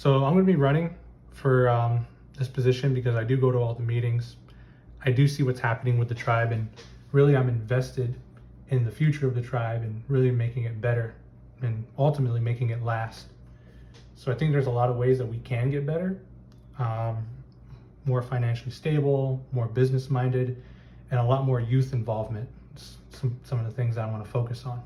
So I'm going to be running for this position because I do go to all the meetings. I do see what's happening with the tribe, and really I'm invested in the future of the tribe and really making it better and ultimately making it last. So I think there's a lot of ways that we can get better, more financially stable, more business minded, and a lot more youth involvement. Some of the things I want to focus on.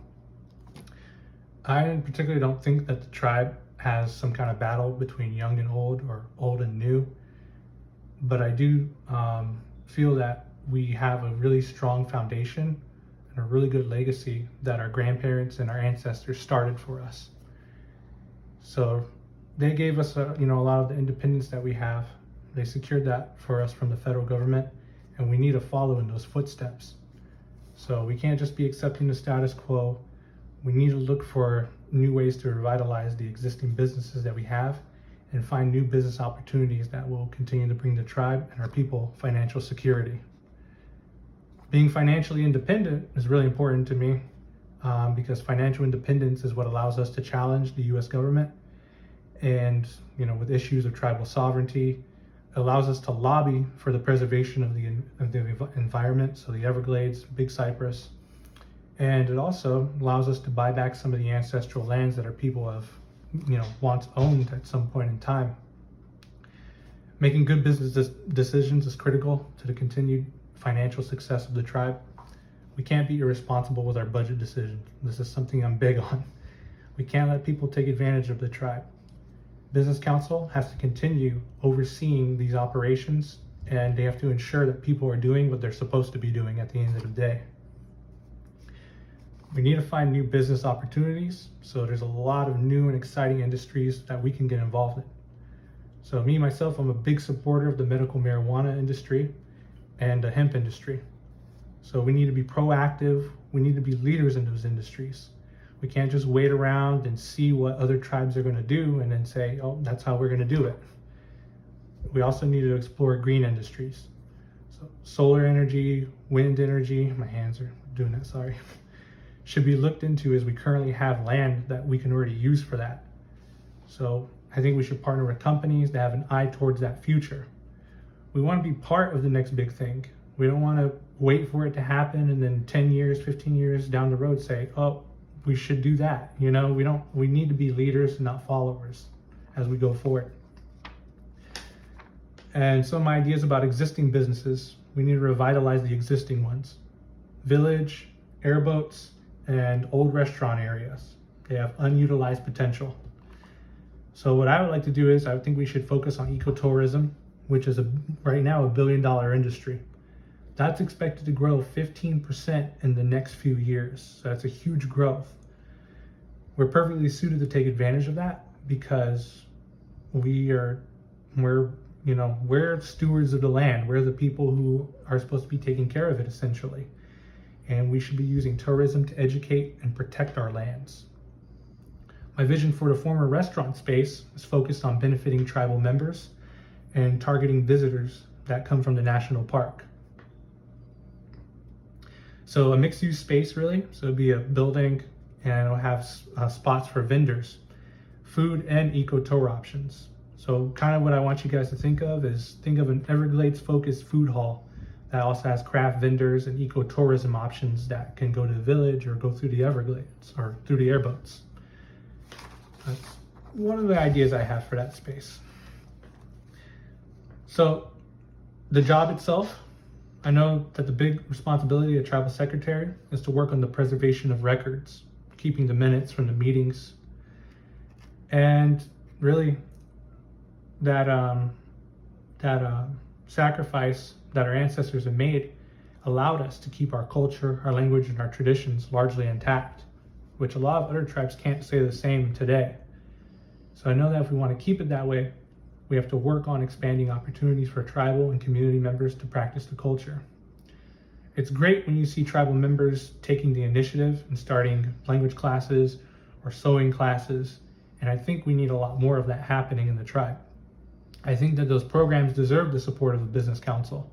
I particularly don't think that the tribe has some kind of battle between young and old or old and new, but I do feel that we have a really strong foundation and a really good legacy that our grandparents and our ancestors started for us. So they gave us a lot of the independence that we have. They secured that for us from the federal government, and we need to follow in those footsteps. So we can't just be accepting the status quo. We need to look for new ways to revitalize the existing businesses that we have and find new business opportunities that will continue to bring the tribe and our people financial security. Being financially independent is really important to me because financial independence is what allows us to challenge the U.S. government, and with issues of tribal sovereignty, allows us to lobby for the preservation of the environment, so the Everglades, Big Cypress, and it also allows us to buy back some of the ancestral lands that our people have once owned at some point in time. Making good business decisions is critical to the continued financial success of the tribe. We can't be irresponsible with our budget decisions. This is something I'm big on. We can't let people take advantage of the tribe. Business Council has to continue overseeing these operations, and they have to ensure that people are doing what they're supposed to be doing at the end of the day. We need to find new business opportunities, so there's a lot of new and exciting industries that we can get involved in. So me, myself, I'm a big supporter of the medical marijuana industry and the hemp industry. So we need to be proactive, we need to be leaders in those industries. We can't just wait around and see what other tribes are going to do and then say, oh, that's how we're going to do it. We also need to explore green industries. So solar energy, wind energy, my hands are doing that, sorry, should be looked into, as we currently have land that we can already use for that. So I think we should partner with companies that have an eye towards that future. We want to be part of the next big thing. We don't want to wait for it to happen and then 10 years, 15 years down the road say, oh, we should do that. We need to be leaders, not followers, as we go forward. And some ideas about existing businesses. We need to revitalize the existing ones. Village, airboats, and old restaurant areas. They have unutilized potential. So what I would like to do is, I think we should focus on ecotourism, which is right now a $1 billion industry. That's expected to grow 15% in the next few years. So that's a huge growth. We're perfectly suited to take advantage of that because we're stewards of the land. We're the people who are supposed to be taking care of it, essentially. And we should be using tourism to educate and protect our lands. My vision for the former restaurant space is focused on benefiting tribal members and targeting visitors that come from the national park. So a mixed-use space, really. So it'd be a building, and it'll have spots for vendors, food, and eco-tour options. So kind of what I want you guys to think of an Everglades-focused food hall that also has craft vendors and eco-tourism options that can go to the village or go through the Everglades or through the airboats. That's one of the ideas I have for that space. So the job itself, I know that the big responsibility of tribal secretary is to work on the preservation of records, keeping the minutes from the meetings, and really that sacrifice that our ancestors have made allowed us to keep our culture, our language, and our traditions largely intact, which a lot of other tribes can't say the same today. So I know that if we want to keep it that way, we have to work on expanding opportunities for tribal and community members to practice the culture. It's great when you see tribal members taking the initiative and starting language classes or sewing classes, and I think we need a lot more of that happening in the tribe. I think that those programs deserve the support of the Business Council,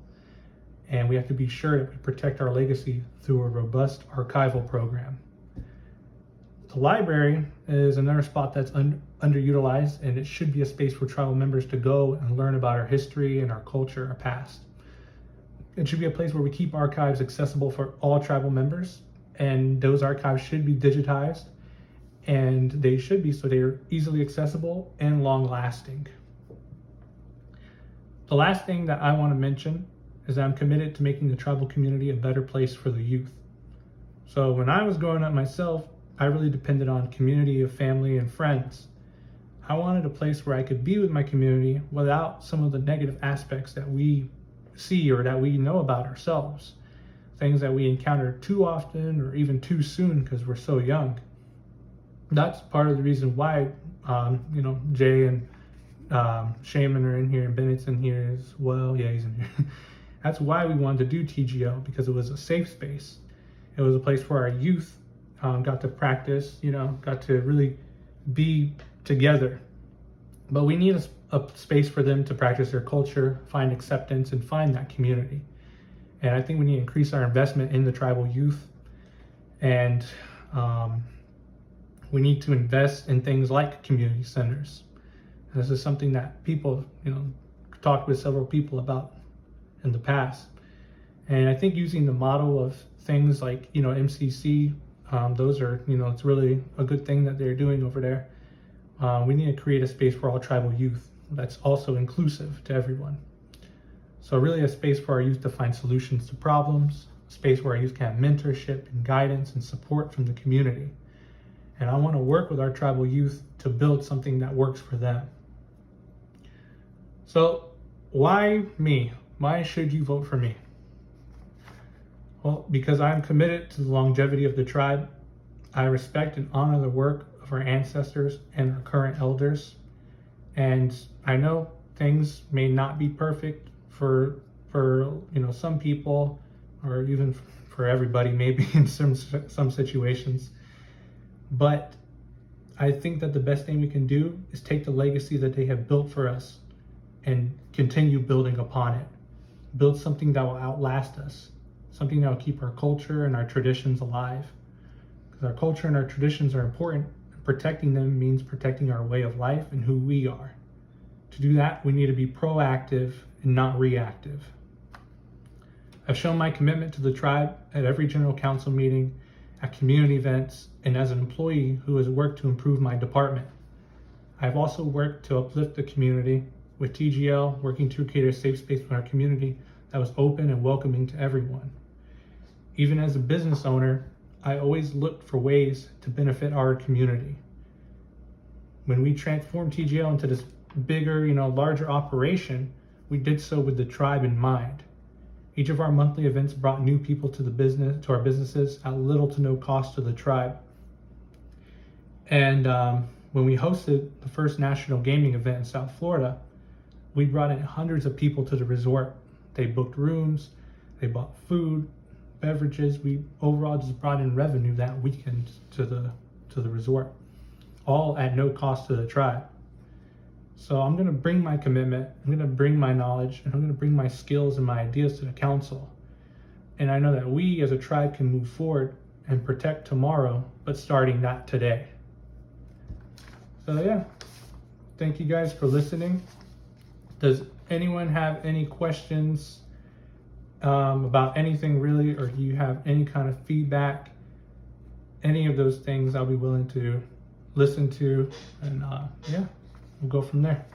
and we have to be sure that we protect our legacy through a robust archival program. The library is another spot that's underutilized, and it should be a space for tribal members to go and learn about our history and our culture, our past. It should be a place where we keep archives accessible for all tribal members, and those archives should be digitized, and they should be so they're easily accessible and long lasting. The last thing that I want to mention is that I'm committed to making the tribal community a better place for the youth. So when I was growing up myself, I really depended on community of family and friends. I wanted a place where I could be with my community without some of the negative aspects that we see or that we know about ourselves. Things that we encounter too often or even too soon because we're so young. That's part of the reason why, Jay and Shaman are in here and Bennett's in here as well. Yeah, he's in here. That's why we wanted to do TGL, because it was a safe space. It was a place where our youth got to practice, got to really be together. But we need a space for them to practice their culture, find acceptance, and find that community. And I think we need to increase our investment in the tribal youth. And we need to invest in things like community centers. And this is something that people, talked with several people about in the past. And I think using the model of things like, MCC, those are, it's really a good thing that they're doing over there. We need to create a space for all tribal youth that's also inclusive to everyone. So really a space for our youth to find solutions to problems, a space where our youth can have mentorship and guidance and support from the community. And I want to work with our tribal youth to build something that works for them. So why me? Why should you vote for me? Well, because I'm committed to the longevity of the tribe. I respect and honor the work of our ancestors and our current elders. And I know things may not be perfect for some people, or even for everybody, maybe in some situations. But I think that the best thing we can do is take the legacy that they have built for us and continue building upon it. Build something that will outlast us, something that will keep our culture and our traditions alive. Because our culture and our traditions are important. Protecting them means protecting our way of life and who we are. To do that, we need to be proactive and not reactive. I've shown my commitment to the tribe at every general council meeting, at community events, and as an employee who has worked to improve my department. I've also worked to uplift the community with TGL, working to create a safe space in our community that was open and welcoming to everyone. Even as a business owner, I always looked for ways to benefit our community. When we transformed TGL into this bigger, larger operation, we did so with the tribe in mind. Each of our monthly events brought new people to our businesses at little to no cost to the tribe. And when we hosted the first national gaming event in South Florida, we brought in hundreds of people to the resort. They booked rooms, they bought food, beverages. We overall just brought in revenue that weekend to the resort, all at no cost to the tribe. So I'm going to bring my commitment, I'm going to bring my knowledge, and I'm going to bring my skills and my ideas to the council. And I know that we as a tribe can move forward and protect tomorrow, but starting that today. So yeah, thank you guys for listening. Does anyone have any questions about anything really, or do you have any kind of feedback? Any of those things I'll be willing to listen to, and we'll go from there.